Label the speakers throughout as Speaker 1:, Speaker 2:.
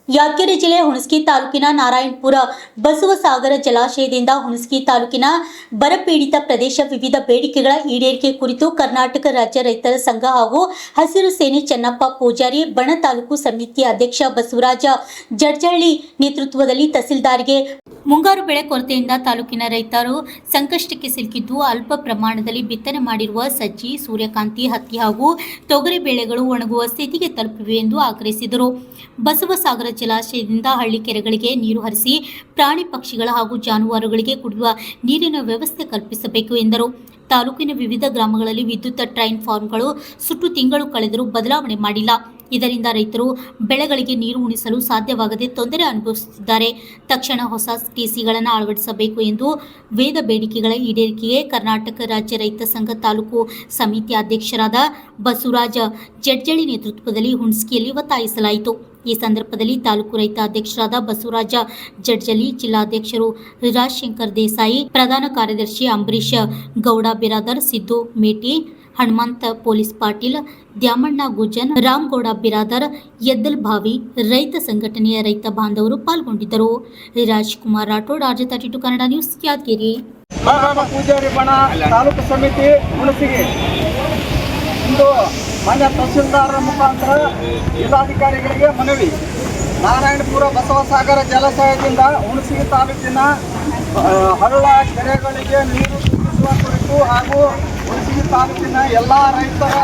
Speaker 1: ಯಾದಗಿರಿ ಜಿಲ್ಲೆ ಹುಣಸಗಿ ತಾಲೂಕಿನ ನಾರಾಯಣಪುರ ಬಸವಸಾಗರ ಜಲಾಶಯದಿಂದ ಹುಣಸಗಿ ತಾಲೂಕಿನ ಬರಪೀಡಿತ ಪ್ರದೇಶ ವಿವಿಧ ಬೇಡಿಕೆಗಳ ಈಡೇರಿಕೆ ಕುರಿತು ಕರ್ನಾಟಕ ರಾಜ್ಯ ರೈತರ ಸಂಘ ಹಾಗೂ ಹಸಿರು ಸೇನೆ ಚನ್ನಪ್ಪ ಪೂಜಾರಿ ಬಣ ತಾಲೂಕು ಸಮಿತಿ ಅಧ್ಯಕ್ಷ ಬಸವರಾಜ ಜಡ್ಜಳ್ಳಿ ನೇತೃತ್ವದಲ್ಲಿ ತಹಸೀಲ್ದಾರ್ಗೆ ಮುಂಗಾರು ಬೆಳೆ ಕೊರತೆಯಿಂದ ತಾಲೂಕಿನ ರೈತರು ಸಂಕಷ್ಟಕ್ಕೆ ಸಿಲುಕಿದ್ದು ಅಲ್ಪ ಪ್ರಮಾಣದಲ್ಲಿ ಬಿತ್ತನೆ ಮಾಡಿರುವ ಸಜ್ಜಿ, ಸೂರ್ಯಕಾಂತಿ, ಹತ್ತಿ ಹಾಗೂ ತೊಗರಿ ಬೆಳೆಗಳು ಒಣಗುವ ಸ್ಥಿತಿಗೆ ತಲುಪಿವೆ ಎಂದು ಆಗ್ರಹಿಸಿದರು. ಬಸವಸಾಗರ ಜಲಾಶಯದಿಂದ ಹಳ್ಳಿ ಕೆರೆಗಳಿಗೆ ನೀರು ಹರಿಸಿ ಪ್ರಾಣಿ ಪಕ್ಷಿಗಳ ಹಾಗೂ ಜಾನುವಾರುಗಳಿಗೆ ಕುಡಿಯುವ ನೀರಿನ ವ್ಯವಸ್ಥೆ ಕಲ್ಪಿಸಬೇಕು ಎಂದರು. ತಾಲೂಕಿನ ವಿವಿಧ ಗ್ರಾಮಗಳಲ್ಲಿ ವಿದ್ಯುತ್ ಟ್ರೈನ್ ಫಾರ್ಮ್ಗಳು ಸುಟ್ಟು ತಿಂಗಳು ಕಳೆದರೂ ಬದಲಾವಣೆ ಮಾಡಿಲ್ಲ. ಇದರಿಂದ ರೈತರು ಬೆಳೆಗಳಿಗೆ ನೀರು ಉಣಿಸಲು ಸಾಧ್ಯವಾಗದೆ ತೊಂದರೆ ಅನುಭವಿಸುತ್ತಿದ್ದಾರೆ. ತಕ್ಷಣ ಹೊಸ ಟಿಸಿಗಳನ್ನು ಅಳವಡಿಸಬೇಕು ಎಂದು ವೇದ ಬೇಡಿಕೆಗಳ ಈಡೇರಿಕೆಗೆ ಕರ್ನಾಟಕ ರಾಜ್ಯ ರೈತ ಸಂಘ ತಾಲೂಕು ಸಮಿತಿ ಅಧ್ಯಕ್ಷರಾದ ಬಸವರಾಜ ಜಡ್ಜಳ್ಳಿ ನೇತೃತ್ವದಲ್ಲಿ ಹುಣಸಗಿಯಲ್ಲಿ ಒತ್ತಾಯಿಸಲಾಯಿತು. ಈ ಸಂದರ್ಭದಲ್ಲಿ ತಾಲೂಕು ರೈತ ಅಧ್ಯಕ್ಷರಾದ ಬಸವರಾಜ ಜಡ್ಜಳ್ಳಿ, ಜಿಲ್ಲಾಧ್ಯಕ್ಷರು ರಾಜಶೇಖರ್ ದೇಸಾಯಿ, ಪ್ರಧಾನ ಕಾರ್ಯದರ್ಶಿ ಅಂಬರೀಶ್ ಗೌಡ ಬಿರಾದರ್, ಸಿದ್ದು ಮೇಟಿ, ಹನುಮಂತ ಪೊಲೀಸ್ ಪಾಟೀಲ್, ದ್ಯಾಮಣ್ಣ ಗುಜ್ಜನ್, ರಾಮಗೌಡ ಬಿರಾದರ್, ಎದ್ದಲ್ ಭಾವಿ, ರೈತ ಸಂಘಟನೆಯ ರೈತ ಬಾಂಧವರು ಪಾಲ್ಗೊಂಡಿದ್ದರು. Rajkumar Rathod, RJ32 Kannada news, Yadgiri.
Speaker 2: ಪೂಜಾರಿ ಬಣ ತಾಲೂಕು ಸಮಿತಿ ಹುಣಸಗಿ ಇಂದು ಮಾನ್ಯ ತಹಸೀಲ್ದಾರರ ಮುಖಾಂತರ ಜಿಲ್ಲಾಧಿಕಾರಿಗಳಿಗೆ ಮನವಿ. ನಾರಾಯಣಪುರ ಬಸವಸಾಗರ ಜಲಾಶಯದಿಂದ ಹುಣಸಗಿ ತಾಲೂಕಿನ ಹಳ್ಳ ಕೆರೆಗಳಿಗೆ ನೀರು ತುಂಬಿಸುವ ಕುರಿತು ಹಾಗೂ ಹುಣಸಗಿ ತಾಲೂಕಿನ ಎಲ್ಲ ರೈತರ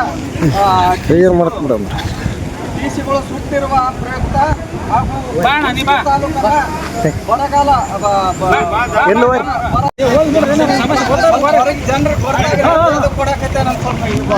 Speaker 2: ಟಿಸಿಗಳು ಸುತ್ತಿರುವ ಪ್ರಯುಕ್ತ ಹಾಗೂ ತಾಲೂಕಿನ ಬರಗಾಲ ಜನರು ಕೊಡಕತ್ತೆ ನಮ್ಮ ಸ್ವಲ್ಪ